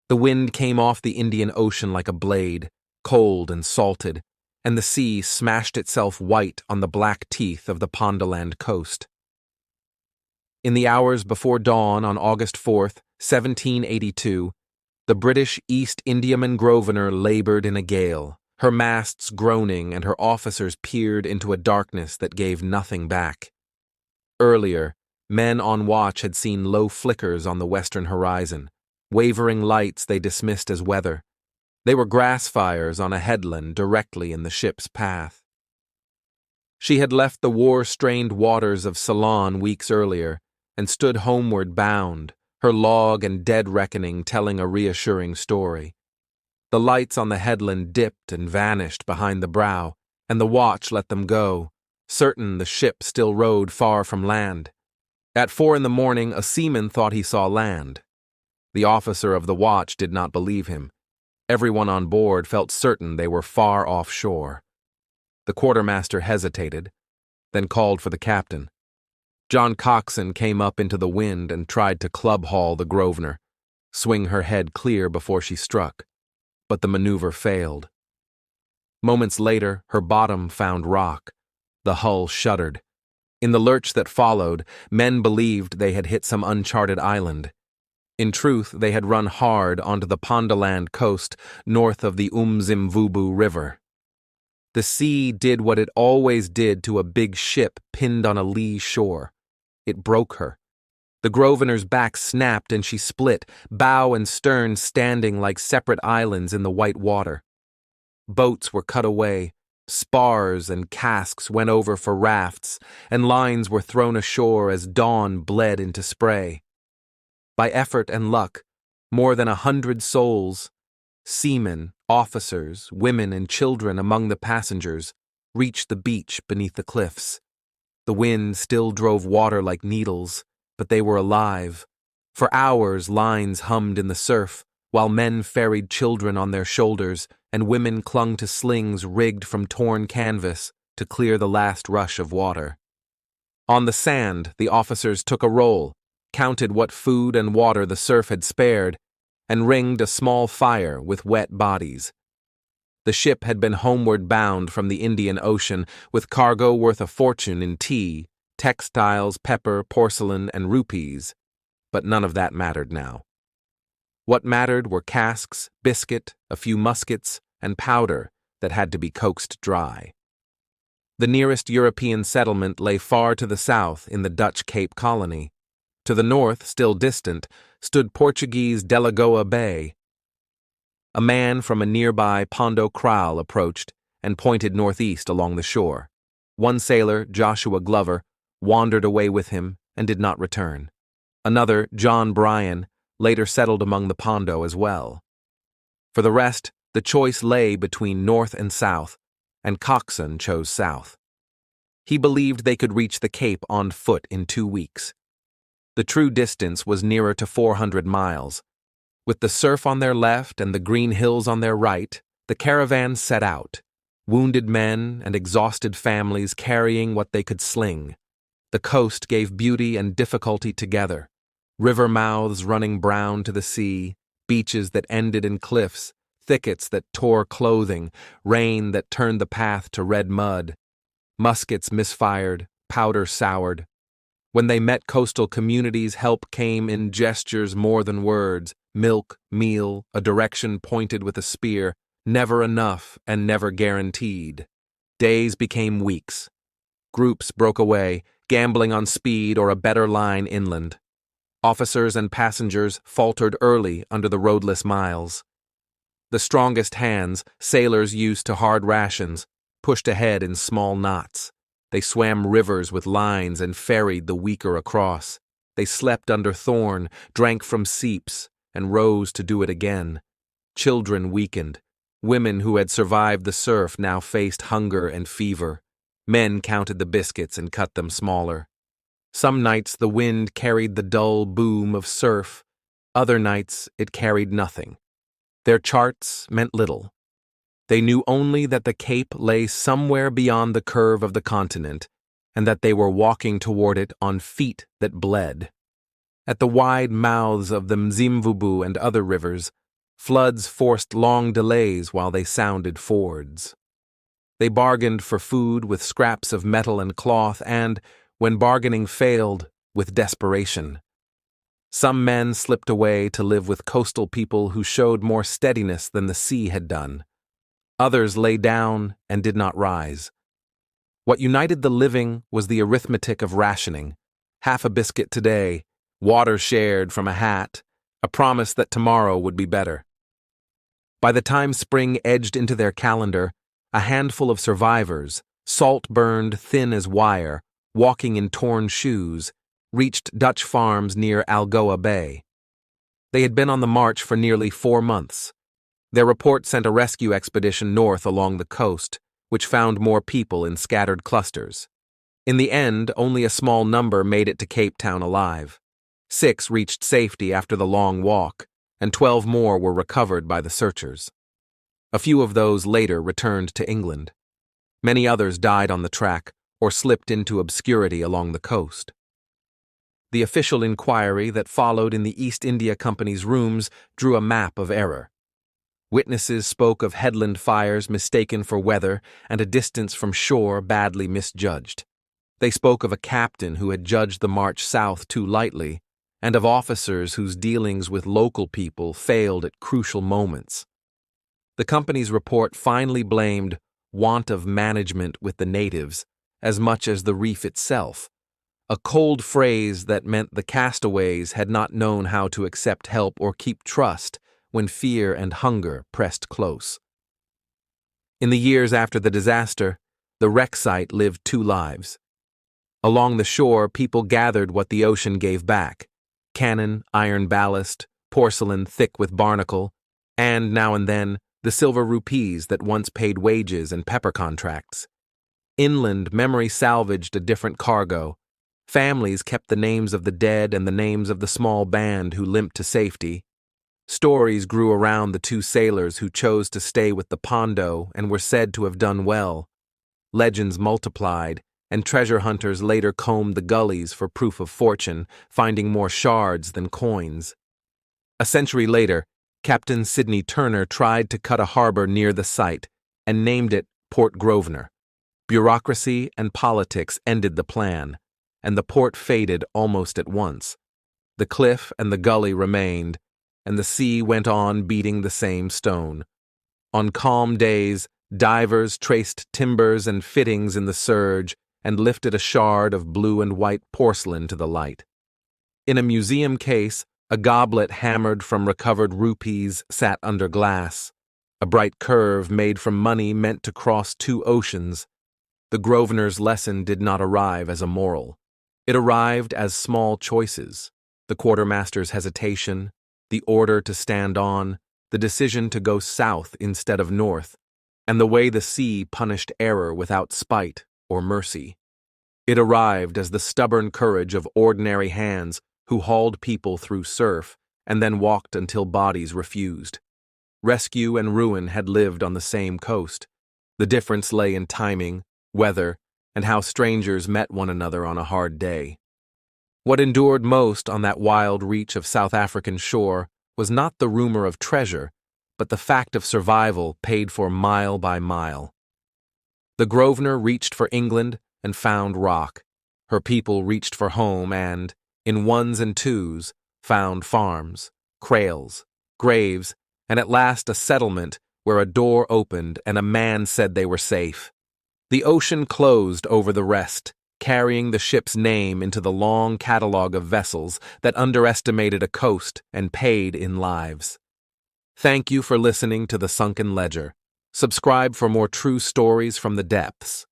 The wind came off the Indian Ocean like a blade, cold and salted, and the sea smashed itself white on the black teeth of the Pondoland coast. In the hours before dawn on August 4th, 1782, the British East Indiaman Grosvenor labored in a gale, her masts groaning and her officers peered into a darkness that gave nothing back. Earlier, men on watch had seen low flickers on the western horizon, wavering lights they dismissed as weather. They were grass fires on a headland directly in the ship's path. She had left the war-strained waters of Ceylon weeks earlier and stood homeward bound, her log and dead reckoning telling a reassuring story. The lights on the headland dipped and vanished behind the brow, and the watch let them go, certain the ship still rode far from land. At 4 a.m, a seaman thought he saw land. The officer of the watch did not believe him. Everyone on board felt certain they were far offshore. The quartermaster hesitated, then called for the captain. John Coxon came up into the wind and tried to club-haul the Grosvenor, swing her head clear before she struck, but the maneuver failed. Moments later, her bottom found rock. The hull shuddered. In the lurch that followed, men believed they had hit some uncharted island. In truth, they had run hard onto the Pondoland coast north of the Umzimvubu River. The sea did what it always did to a big ship pinned on a lee shore. It broke her. The Grosvenor's back snapped and she split, bow and stern standing like separate islands in the white water. Boats were cut away, spars and casks went over for rafts, and lines were thrown ashore as dawn bled into spray. By effort and luck, more than 100 souls, seamen, officers, women, and children among the passengers, reached the beach beneath the cliffs. The wind still drove water like needles, but they were alive. For hours lines hummed in the surf, while men ferried children on their shoulders and women clung to slings rigged from torn canvas to clear the last rush of water. On the sand, the officers took a roll, counted what food and water the surf had spared, and ringed a small fire with wet bodies. The ship had been homeward bound from the Indian Ocean with cargo worth a fortune in tea, textiles, pepper, porcelain, and rupees, but none of that mattered now. What mattered were casks, biscuit, a few muskets, and powder that had to be coaxed dry. The nearest European settlement lay far to the south in the Dutch Cape Colony. To the north, still distant, stood Portuguese Delagoa Bay. A man from a nearby Pondo Kraal approached and pointed northeast along the shore. One sailor, Joshua Glover, wandered away with him and did not return. Another, John Bryan, later settled among the Pondo as well. For the rest, the choice lay between north and south, and Coxon chose south. He believed they could reach the Cape on foot in 2 weeks. The true distance was nearer to 400 miles. With the surf on their left and the green hills on their right, the caravan set out, wounded men and exhausted families carrying what they could sling. The coast gave beauty and difficulty together, river mouths running brown to the sea, beaches that ended in cliffs, thickets that tore clothing, rain that turned the path to red mud, muskets misfired, powder soured. When they met coastal communities, help came in gestures more than words, milk, meal, a direction pointed with a spear, never enough and never guaranteed. Days became weeks. Groups broke away, gambling on speed or a better line inland. Officers and passengers faltered early under the roadless miles. The strongest hands, sailors used to hard rations, pushed ahead in small knots. They swam rivers with lines and ferried the weaker across. They slept under thorn, drank from seeps, and rose to do it again. Children weakened. Women who had survived the surf now faced hunger and fever. Men counted the biscuits and cut them smaller. Some nights the wind carried the dull boom of surf. Other nights it carried nothing. Their charts meant little. They knew only that the Cape lay somewhere beyond the curve of the continent, and that they were walking toward it on feet that bled. At the wide mouths of the Mzimvubu and other rivers, Floods forced long delays while they sounded fords. They bargained for food with scraps of metal and cloth and, when bargaining failed, with desperation. Some men slipped away to live with coastal people who showed more steadiness than the sea had done. Others lay down and did not rise. What united the living was the arithmetic of rationing: half a biscuit today, water shared from a hat, a promise that tomorrow would be better. By the time spring edged into their calendar, a handful of survivors, salt-burned, thin as wire, walking in torn shoes, reached Dutch farms near Algoa Bay. They had been on the march for nearly 4 months. Their report sent a rescue expedition north along the coast, which found more people in scattered clusters. In the end, only a small number made it to Cape Town alive. 6 reached safety after the long walk, and 12 more were recovered by the searchers. A few of those later returned to England. Many others died on the track or slipped into obscurity along the coast. The official inquiry that followed in the East India Company's rooms drew a map of error. Witnesses spoke of headland fires mistaken for weather and a distance from shore badly misjudged. They spoke of a captain who had judged the march south too lightly, and of officers whose dealings with local people failed at crucial moments. The company's report finally blamed want of management with the natives as much as the reef itself, a cold phrase that meant the castaways had not known how to accept help or keep trust when fear and hunger pressed close. In the years after the disaster, the wreck site lived 2 lives. Along the shore, people gathered what the ocean gave back: cannon, iron ballast, porcelain thick with barnacle, and, now and then, the silver rupees that once paid wages and pepper contracts. Inland, memory salvaged a different cargo. Families kept the names of the dead and the names of the small band who limped to safety. Stories grew around the 2 sailors who chose to stay with the Pondo and were said to have done well. Legends multiplied, and treasure hunters later combed the gullies for proof of fortune, finding more shards than coins. A century later, Captain Sidney Turner tried to cut a harbor near the site and named it Port Grosvenor. Bureaucracy and politics ended the plan, and the port faded almost at once. The cliff and the gully remained, and the sea went on beating the same stone. On calm days, divers traced timbers and fittings in the surge and lifted a shard of blue and white porcelain to the light. In a museum case, a goblet hammered from recovered rupees sat under glass. A bright curve made from money meant to cross 2 oceans. The Grosvenor's lesson did not arrive as a moral. It arrived as small choices: the quartermaster's hesitation, the order to stand on, the decision to go south instead of north, and the way the sea punished error without spite or mercy. It arrived as the stubborn courage of ordinary hands who hauled people through surf and then walked until bodies refused. Rescue and ruin had lived on the same coast. The difference lay in timing, weather, and how strangers met one another on a hard day. What endured most on that wild reach of South African shore was not the rumor of treasure, but the fact of survival paid for mile by mile. The Grosvenor reached for England and found rock. Her people reached for home and, in 1s and 2s, found farms, kraals, graves, and at last a settlement where a door opened and a man said they were safe. The ocean closed over the rest, carrying the ship's name into the long catalogue of vessels that underestimated a coast and paid in lives. Thank you for listening to the Sunken Ledger. Subscribe for more true stories from the depths.